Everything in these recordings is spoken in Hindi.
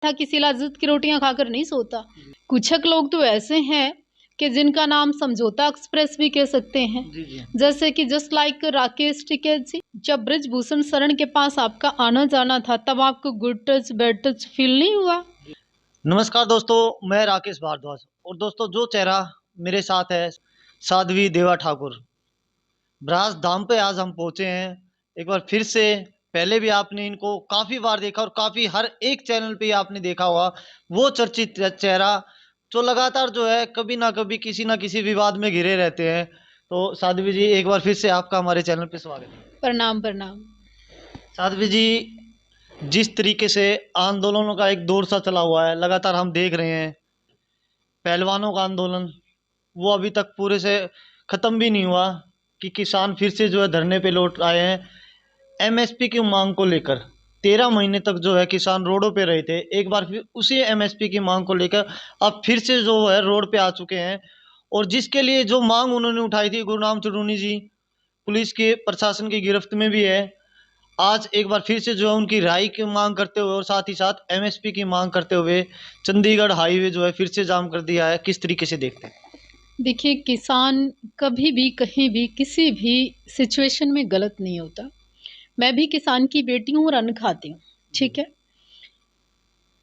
था कि शिलाजीत की रोटियां खाकर नहीं सोता। कुछ लोग तो ऐसे हैं कि जिनका नाम समझौता एक्सप्रेस भी कह सकते हैं। जैसे कि जस्ट लाइक राकेश टिकैत जी, जब ब्रजभूषण शरण के पास आपका आना जाना था तब आपको good touch bad touch feel नहीं हुआ? नमस्कार दोस्तों, मैं राकेश भारद्वाज। और दोस्तों, जो चेहरा मेरे साथ है, साध्वी देवा ठाकुर। ब्रास धाम पे आज हम पहुंचे हैं। एक बार फिर से, पहले भी आपने इनको काफी बार देखा और काफी हर एक चैनल पे आपने देखा हुआ वो चर्चित चेहरा, जो लगातार जो है कभी ना कभी किसी ना किसी विवाद में घिरे रहते हैं। तो साध्वी जी, एक बार फिर से आपका हमारे चैनल पे स्वागत है। प्रणाम प्रणाम। साध्वी जी, जिस तरीके से आंदोलनों का एक दौर सा चला हुआ है, लगातार हम देख रहे हैं। पहलवानों का आंदोलन, वो अभी तक पूरे से खत्म भी नहीं हुआ कि किसान फिर से जो है धरने पे लौट आए हैं एमएसपी की मांग को लेकर। 13 महीने तक जो है किसान रोडों पे रहे थे। एक बार फिर उसी एमएसपी की मांग को लेकर अब फिर से जो है रोड पे आ चुके हैं। और जिसके लिए जो मांग उन्होंने उठाई थी, गुरनाम चुरूनी जी पुलिस के प्रशासन की गिरफ्त में भी है। आज एक बार फिर से जो है उनकी राय की मांग करते हुए और साथ ही साथ एमएसपी की मांग करते हुए चंडीगढ़ हाईवे जो है फिर से जाम कर दिया है। किस तरीके से देखते हैं? देखिए, किसान कभी भी कहीं भी किसी भी सिचुएशन में गलत नहीं होता। मैं भी किसान की बेटी हूँ और अन्न खाती हूँ, ठीक है।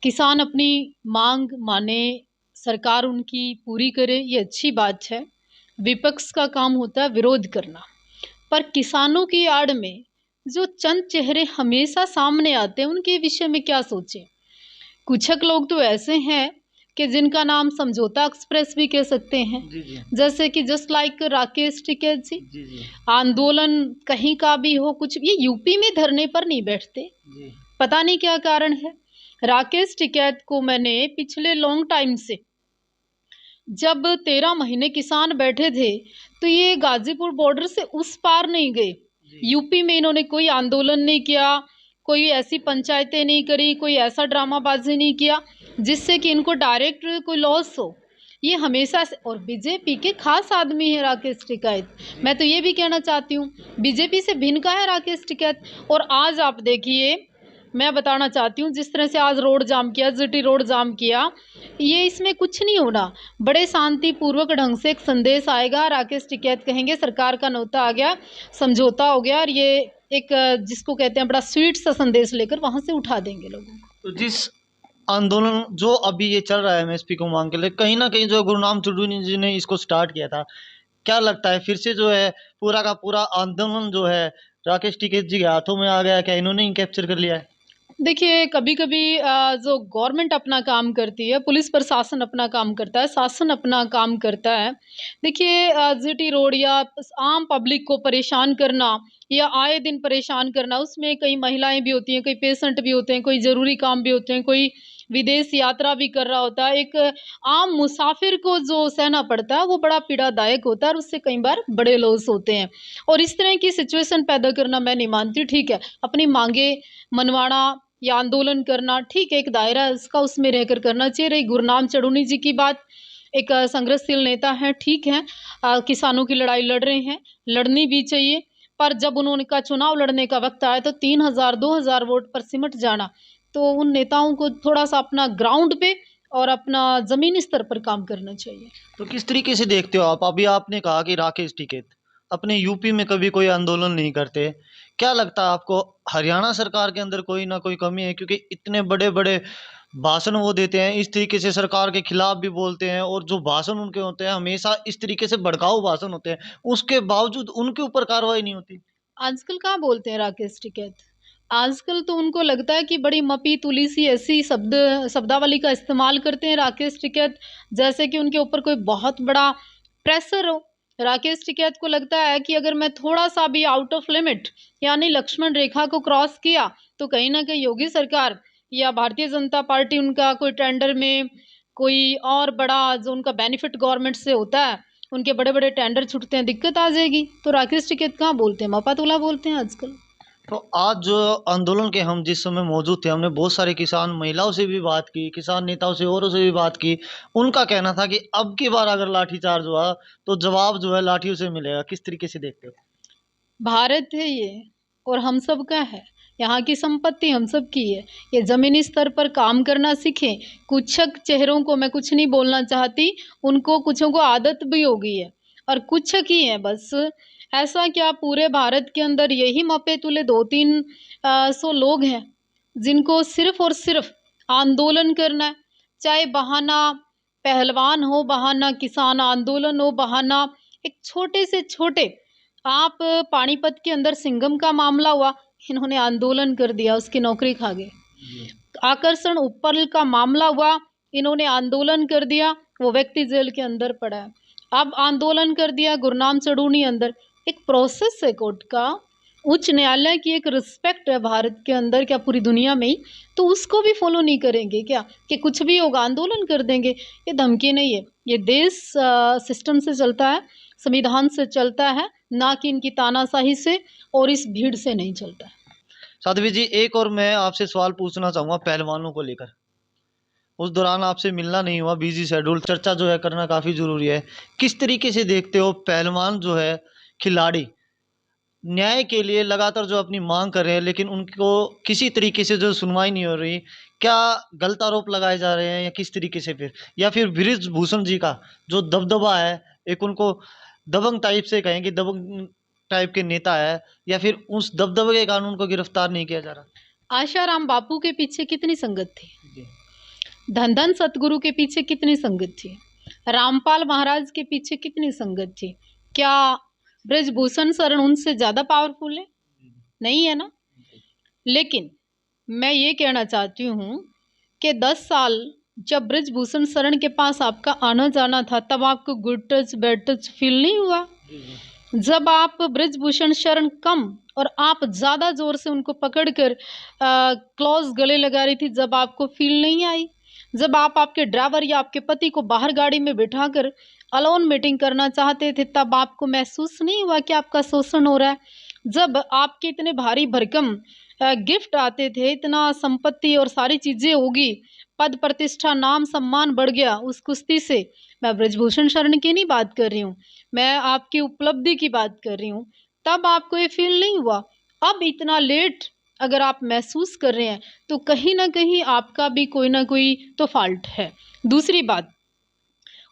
किसान अपनी मांग माने, सरकार उनकी पूरी करे, ये अच्छी बात है। विपक्ष का काम होता है विरोध करना। पर किसानों की आड़ में जो चंद चेहरे हमेशा सामने आते हैं, उनके विषय में क्या सोचें। कुछ लोग तो ऐसे हैं कि जिनका नाम समझौता एक्सप्रेस भी कह सकते हैं। जैसे कि जस्ट लाइक राकेश टिकैत जी। आंदोलन कहीं का भी हो, कुछ ये यूपी में धरने पर नहीं बैठते, पता नहीं क्या कारण है। राकेश टिकैत को मैंने पिछले लॉन्ग टाइम से, जब 13 महीने किसान बैठे थे तो ये गाजीपुर बॉर्डर से उस पार नहीं गए। यूपी में इन्होंने कोई आंदोलन नहीं किया, कोई ऐसी पंचायतें नहीं करी, कोई ऐसा ड्रामाबाजी नहीं किया जिससे कि इनको डायरेक्ट कोई लॉस हो। ये हमेशा से, और बीजेपी के खास आदमी है राकेश टिकैत। मैं तो ये भी कहना चाहती हूँ, बीजेपी से भिन्न का है राकेश टिकैत। और आज आप देखिए, मैं बताना चाहती हूँ, जिस तरह से आज रोड जाम किया, जीटी रोड जाम किया, ये इसमें कुछ नहीं होना। बड़े शांतिपूर्वक ढंग से एक संदेश आएगा, राकेश टिकैत कहेंगे सरकार का न्योता आ गया, समझौता हो गया, और ये एक जिसको कहते हैं बड़ा स्वीट सा संदेश लेकर वहां से उठा देंगे लोगों को। तो जिस आंदोलन जो अभी ये चल रहा है एमएसपी को मांग के लिए, कहीं ना कहीं जो गुरनाम चुड़ूनी जी ने इसको स्टार्ट किया था, क्या लगता है फिर से जो है पूरा का पूरा आंदोलन जो है राकेश टिकैत जी के हाथों में आ गया? क्या इन्होंने ही कैप्चर कर लिया है? देखिए, कभी कभी जो गवर्नमेंट अपना काम करती है, पुलिस प्रशासन अपना काम करता है, शासन अपना काम करता है। देखिए, जीटी रोड या आम पब्लिक को परेशान करना या आए दिन परेशान करना, उसमें कई महिलाएं भी होती हैं, कई पेशेंट भी होते हैं, कोई ज़रूरी काम भी होते हैं, कोई विदेश यात्रा भी कर रहा होता है। एक आम मुसाफिर को जो सहना पड़ता है वो बड़ा पीड़ादायक होता है, और उससे कई बार बड़े लॉस होते हैं। और इस तरह की सिचुएशन पैदा करना मैं नहीं मानती। ठीक है, अपनी मांगे मनवाना या आंदोलन करना, ठीक है, एक दायरा है उसका, उसमें रहकर करना चाहिए। रही गुरनाम चढ़ूनी जी की बात, एक संघर्षशील नेता हैं, ठीक है, किसानों की लड़ाई लड़ रहे हैं, लड़नी भी चाहिए। पर जब उन्होंने का चुनाव लड़ने का वक्त आया तो 3000 2000 वोट पर सिमट जाना, तो उन नेताओं को थोड़ा सा अपना ग्राउंड पे और अपना जमीनी स्तर पर काम करना चाहिए। तो किस तरीके से देखते हो आप? अभी आपने कहा कि राकेश टिकैत अपने यूपी में कभी कोई आंदोलन नहीं करते। क्या लगता है आपको, हरियाणा सरकार के अंदर कोई ना कोई कमी है? क्योंकि इतने बड़े बड़े भाषण वो देते हैं, इस तरीके से सरकार के खिलाफ भी बोलते हैं, और जो भाषण उनके होते हैं हमेशा इस तरीके से भड़काऊ भाषण होते हैं, उसके बावजूद उनके ऊपर कार्रवाई नहीं होती। आजकल कहाँ बोलते हैं राकेश टिकैत? आजकल तो उनको लगता है कि बड़ी मपी तुली सी ऐसी शब्दावली का इस्तेमाल करते हैं राकेश टिकैत, जैसे कि उनके ऊपर कोई बहुत बड़ा प्रेशर हो। राकेश टिकैत को लगता है कि अगर मैं थोड़ा सा भी आउट ऑफ लिमिट यानी लक्ष्मण रेखा को क्रॉस किया तो कहीं ना कहीं योगी सरकार या भारतीय जनता पार्टी उनका कोई टेंडर में, कोई और बड़ा जो उनका बेनिफिट गवर्नमेंट से होता है, उनके बड़े बड़े टेंडर छूटते हैं, दिक्कत आ जाएगी। तो राकेश टिकैत कहाँ बोलते हैं, मपातुला बोलते हैं आजकल। तो आज जो आंदोलन के हम जिस समय मौजूद थे, हमने बहुत सारे किसान महिलाओं से भी बात की, किसान नेताओं से, औरों से भी बात की। उनका कहना था कि अब की बार अगर लाठीचार्ज हुआ तो जवाब जो है लाठियों से मिलेगा। किस तरीके से देखते हो? भारत है ये, और हम सब का है। यहाँ की संपत्ति हम सब की है। ये ज़मीनी स्तर पर काम करना सीखें। कुछ चेहरों को मैं कुछ नहीं बोलना चाहती, उनको कुछों को आदत भी हो गई है और कुछ ही है बस। ऐसा क्या पूरे भारत के अंदर यही मपे तुले 200-300 लोग हैं जिनको सिर्फ और सिर्फ आंदोलन करना है। चाहे बहाना पहलवान हो, बहाना किसान आंदोलन हो, बहाना एक छोटे से छोटे आप पानीपत के अंदर सिंघम का मामला हुआ, इन्होंने आंदोलन कर दिया, उसकी नौकरी खा गए। आकर्षण उपल का मामला हुआ, इन्होंने आंदोलन कर दिया, वो व्यक्ति जेल के अंदर पड़ा है। अब आंदोलन कर दिया, गुरनाम चढ़ूनी अंदर। एक प्रोसेस है कोर्ट का, उच्च न्यायालय की एक रिस्पेक्ट है भारत के अंदर, क्या पूरी दुनिया में ही, तो उसको भी फॉलो नहीं करेंगे क्या कि कुछ भी होगा आंदोलन कर देंगे? ये धमकी नहीं है, ये देश सिस्टम से चलता है, संविधान से चलता है, ना कि इनकी तानाशाही से और इस भीड़ से नहीं चलता है। साध्वी जी, एक और मैं आपसे सवाल पूछना चाहूँगा पहलवानों को लेकर। उस दौरान आपसे मिलना नहीं हुआ, बिजी शेड्यूल, चर्चा जो है करना काफ़ी ज़रूरी है। किस तरीके से देखते हो पहलवान जो है, खिलाड़ी न्याय के लिए लगातार जो अपनी मांग कर रहे हैं, लेकिन उनको किसी तरीके से जो सुनवाई नहीं हो रही? क्या गलत आरोप लगाए जा रहे हैं या किस तरीके से फिर? या फिर बृजभूषण जी का जो दबदबा है, एक उनको दबंग टाइप से कहेंगे, दबंग टाइप के नेता है, या फिर उस दबदबे के कारण उनको गिरफ्तार नहीं किया जा रहा? आशाराम बापू के पीछे कितनी संगत थी, जी। धन धन सतगुरु के पीछे कितनी संगत थी, रामपाल महाराज के पीछे कितनी संगत थी? क्या ब्रजभूषण शरण उनसे ज़्यादा पावरफुल है? नहीं है ना। लेकिन मैं ये कहना चाहती हूँ कि 10 साल जब ब्रजभूषण शरण के पास आपका आना जाना था, तब आपको good touch bad touch feel नहीं हुआ? जब आप ब्रजभूषण शरण कम और आप ज़्यादा ज़ोर से उनको पकड़कर क्लोज गले लगा रही थी, जब आपको फील नहीं आई? जब आप आपके ड्राइवर या आपके पति को बाहर गाड़ी में बिठाकर अलोन मीटिंग करना चाहते थे, तब आपको महसूस नहीं हुआ कि आपका शोषण हो रहा है? जब आपके इतने भारी भरकम गिफ्ट आते थे, इतना संपत्ति और सारी चीज़ें होगी, पद प्रतिष्ठा नाम सम्मान बढ़ गया उस कुश्ती से। मैं ब्रजभूषण शरण की नहीं बात कर रही हूँ, मैं आपकी उपलब्धि की बात कर रही हूँ। तब आपको ये फील नहीं हुआ। अब इतना लेट अगर आप महसूस कर रहे हैं, तो कहीं ना कहीं आपका भी कोई ना कोई तो फॉल्ट है। दूसरी बात,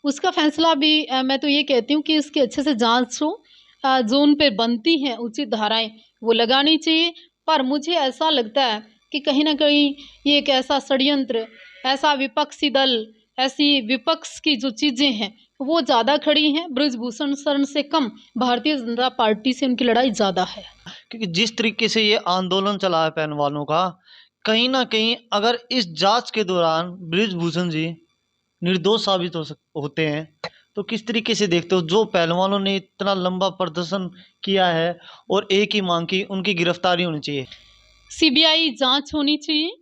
उसका फैसला भी मैं तो ये कहती हूँ कि इसकी अच्छे से जांच हो, जो उन पे बनती हैं उचित धाराएं वो लगानी चाहिए। पर मुझे ऐसा लगता है कि कहीं ना कहीं ये एक ऐसा षड्यंत्र, ऐसा विपक्षी दल, ऐसी विपक्ष की जो चीज़ें हैं वो ज़्यादा खड़ी हैं। ब्रजभूषण शरण से कम भारतीय जनता पार्टी से उनकी लड़ाई ज़्यादा है। क्योंकि जिस तरीके से ये आंदोलन चला है पहलवानों का, कहीं ना कहीं अगर इस जांच के दौरान बृजभूषण जी निर्दोष साबित होते हैं, तो किस तरीके से देखते हो जो पहलवानों ने इतना लंबा प्रदर्शन किया है और एक ही मांग की, उनकी गिरफ्तारी होनी चाहिए? सीबीआई जांच होनी चाहिए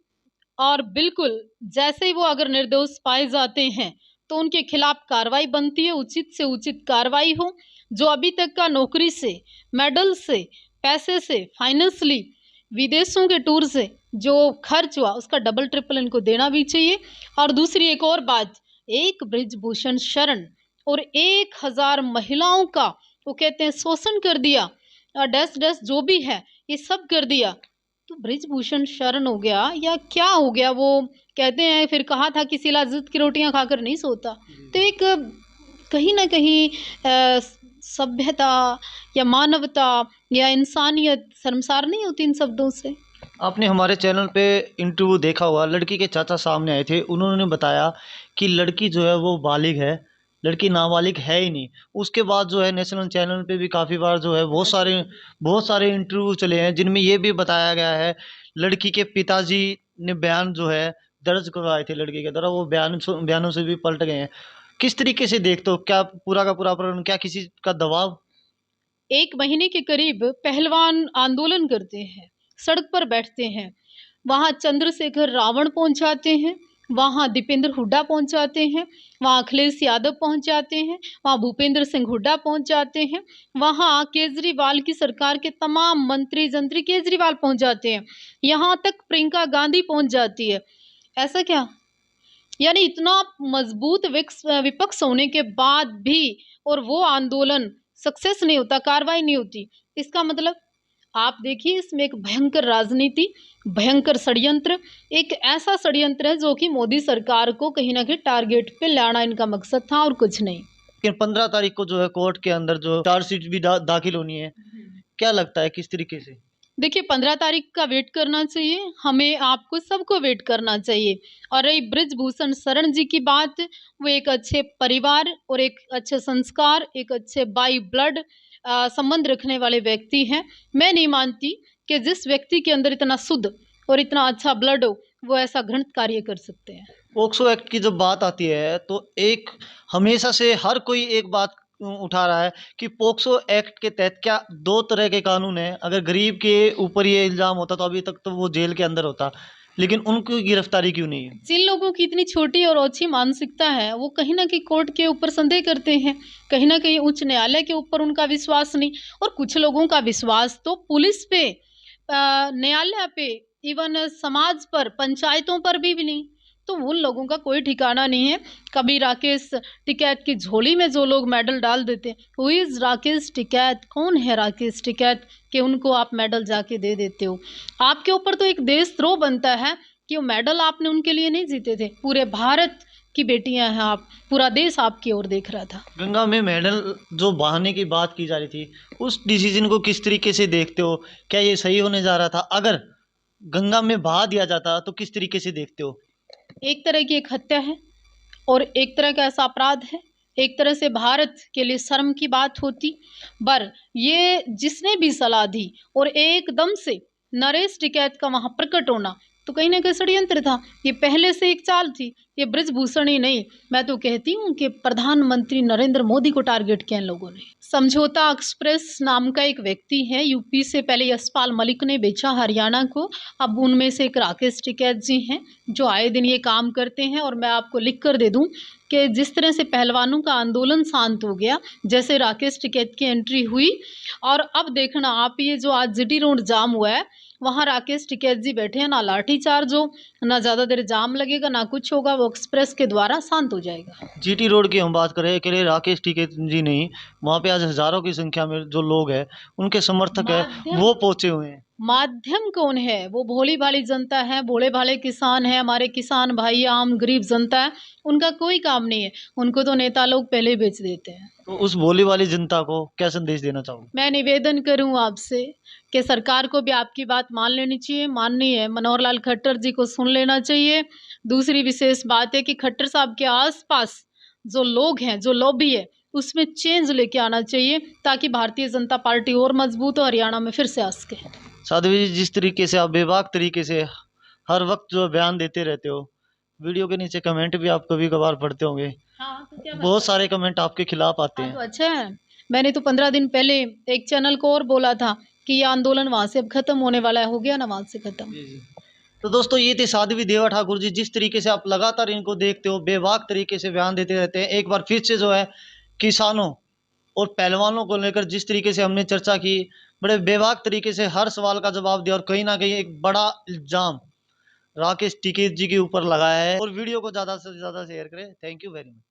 और बिल्कुल जैसे ही वो अगर निर्दोष पाए जाते हैं तो उनके खिलाफ कार्रवाई बनती है, उचित से उचित कार्रवाई हो। जो अभी तक का नौकरी से, मेडल से, पैसे से, फाइनेंशली, विदेशों के टूर से जो खर्च हुआ उसका डबल ट्रिपल इनको देना भी चाहिए। और दूसरी एक और बात, एक ब्रजभूषण शरण और 1000 महिलाओं का वो कहते हैं शोषण कर दिया, डैश डैश जो भी है ये सब कर दिया, तो ब्रजभूषण शरण हो गया या क्या हो गया? वो कहते हैं, फिर कहा था कि शिलाजीत की रोटियां खाकर नहीं सोता। तो एक कहीं ना कहीं सभ्यता या मानवता या इंसानियत शर्मसार नहीं होती इन शब्दों से? आपने हमारे चैनल पे इंटरव्यू देखा हुआ, लड़की के चाचा सामने आए थे, उन्होंने बताया कि लड़की जो है वो बालिग है, लड़की नाबालिग है ही नहीं। उसके बाद जो है नेशनल चैनल पे भी काफ़ी बार जो है बहुत सारे इंटरव्यू चले हैं जिनमें ये भी बताया गया है, लड़की के पिताजी ने बयान जो है दर्ज करवाए थे लड़की के द्वारा, वो बयानों से भी पलट गए हैं। किस तरीके से देखते हो, क्या पूरा का पूरा प्रकरण, क्या किसी का दबाव? 1 महीने के करीब पहलवान आंदोलन करते हैं, सड़क पर बैठते हैं, वहाँ चंद्रशेखर रावण पहुँच जाते हैं, वहाँ दीपेंद्र हुड्डा पहुँच जाते हैं, वहाँ अखिलेश यादव पहुँच जाते हैं, वहाँ भूपेंद्र सिंह हुड्डा पहुँच जाते हैं, वहाँ केजरीवाल की सरकार के तमाम मंत्री जंत्री केजरीवाल पहुँच जाते हैं, यहाँ तक प्रियंका गांधी पहुँच जाती है। ऐसा क्या? यानी इतना मजबूत विपक्ष होने के बाद भी और वो आंदोलन सक्सेस नहीं होता, कार्रवाई नहीं होती, इसका मतलब आप देखिए इसमें एक भयंकर राजनीति, भयंकर षड्यंत्र, एक ऐसा षड्यंत्र है जो कि मोदी सरकार को कहीं न कहीं टारगेट पे लाना इनका मकसद था और कुछ नहीं। लेकिन 15 तारीख को जो है कोर्ट के अंदर जो चार्जशीट भी दाखिल होनी है, क्या लगता है किस तरीके से? देखिए 15 तारीख का वेट करना चाहिए, हमें आपको सबको वेट करना चाहिए। और रही बृजभूषण शरण जी की बात, वो एक अच्छे परिवार और एक अच्छे संस्कार, एक अच्छे बाई ब्लड संबंध रखने वाले व्यक्ति हैं। मैं नहीं मानती कि जिस व्यक्ति के अंदर इतना शुद्ध और इतना अच्छा ब्लड हो, वो ऐसा घृणित कार्य कर सकते हैं। पोक्सो एक्ट की जब बात आती है तो एक हमेशा से हर कोई एक बात उठा रहा है कि पोक्सो एक्ट के तहत क्या 2 तरह के कानून हैं। अगर गरीब के ऊपर ये इल्ज़ाम होता तो अभी तक तो वो जेल के अंदर होता, लेकिन उनकी गिरफ्तारी क्यों नहीं है? जिन लोगों की इतनी छोटी और ओछी मानसिकता है, वो कहीं न कहीं कोर्ट के ऊपर संदेह करते हैं, कहीं न कहीं उच्च न्यायालय के ऊपर उनका विश्वास नहीं, और कुछ लोगों का विश्वास तो पुलिस पे, न्यायालय पे, इवन समाज पर, पंचायतों पर भी नहीं। तो उन लोगों का कोई ठिकाना नहीं है। कभी राकेश टिकैत की झोली में जो लोग मेडल डाल देते हैं, हु इज़ राकेश टिकैत? कौन है राकेश टिकैत कि उनको आप मेडल जाके दे देते हो? आपके ऊपर तो एक देशद्रोह बनता है कि वो मेडल आपने उनके लिए नहीं जीते थे। पूरे भारत की बेटियां हैं आप, पूरा देश आपकी ओर देख रहा था। गंगा में मेडल जो बहाने की बात की जा रही थी, उस डिसीजन को किस तरीके से देखते हो? क्या ये सही होने जा रहा था? अगर गंगा में बहा दिया जाता तो किस तरीके से देखते हो? एक तरह की एक हत्या है और एक तरह का ऐसा अपराध है, एक तरह से भारत के लिए शर्म की बात होती। पर ये जिसने भी सलाह दी और एकदम से नरेश टिकैत का वहाँ प्रकट होना, तो कहीं न कहीं षड्यंत्र था। ये पहले से एक चाल थी, ये बृजभूषण ही नहीं, मैं तो कहती हूँ कि प्रधानमंत्री नरेंद्र मोदी को टारगेट किया इन लोगों ने। समझौता एक्सप्रेस नाम का एक व्यक्ति है, यूपी से पहले यशपाल मलिक ने बेचा हरियाणा को, अब उनमें से एक राकेश टिकैत जी हैं, जो आए दिन ये काम करते हैं। और मैं आपको लिख कर दे दूँ कि जिस तरह से पहलवानों का आंदोलन शांत हो गया, जैसे राकेश टिकैत की एंट्री हुई, और अब देखना आप ये जो आज जीटी रोड जाम हुआ है, वहाँ राकेश टिकैत जी बैठे हैं, ना लाठीचार्ज हो, ना ज़्यादा देर जाम लगेगा, ना कुछ होगा, वो एक्सप्रेस के द्वारा शांत हो जाएगा। जीटी रोड की हम बात करें, अकेले राकेश टिकैत जी नहीं, वहाँ पे आज हज़ारों की संख्या में जो लोग हैं, उनके समर्थक हैं, वो पहुँचे हुए हैं। माध्यम कौन है? वो भोली-भाली जनता है, भोले-भाले किसान हैं, हमारे किसान भाई, आम गरीब जनता है, उनका कोई काम नहीं है, उनको तो नेता लोग पहले ही बेच देते हैं। तो उस भोली वाली जनता को क्या संदेश देना चाहोगे? मैं निवेदन करूँ आपसे कि सरकार को भी आपकी बात मान लेनी चाहिए, माननी है, मनोहर लाल खट्टर जी को सुन लेना चाहिए। दूसरी विशेष बात है कि खट्टर साहब के आस-पास जो लोग हैं, जो लॉबी है, उसमें चेंज लेके आना चाहिए, ताकि भारतीय जनता पार्टी और मजबूत हो, हरियाणा में फिर से आ सके। साध्वी जी, जिस तरीके से आप बेबाक तरीके से हर वक्त जो बयान देते रहते हो, वीडियो के नीचे कमेंट भी आप कभी कभार पढ़ते होंगे, हाँ, तो क्या बहुत सारे कमेंट आपके खिलाफ आते हाँ, तो हैं। अच्छा है। मैंने तो 15 दिन पहले एक चैनल को और बोला था कि ये आंदोलन वहाँ से अब खत्म होने वाला है, हो गया ना वहाँ से खत्म। जी जी। तो दोस्तों, ये थे साध्वी देवा ठाकुर जी। जिस तरीके से आप लगातार इनको देखते हो, बेबाक तरीके से बयान देते रहते हैं, एक बार फिर से जो है किसानों और पहलवानों को लेकर जिस तरीके से हमने चर्चा की, बड़े बेबाक तरीके से हर सवाल का जवाब दिया, और कहीं ना कहीं एक बड़ा इल्जाम राकेश टिकैत जी के ऊपर लगाया है। और वीडियो को ज़्यादा से ज़्यादा शेयर करें। Thank you very much.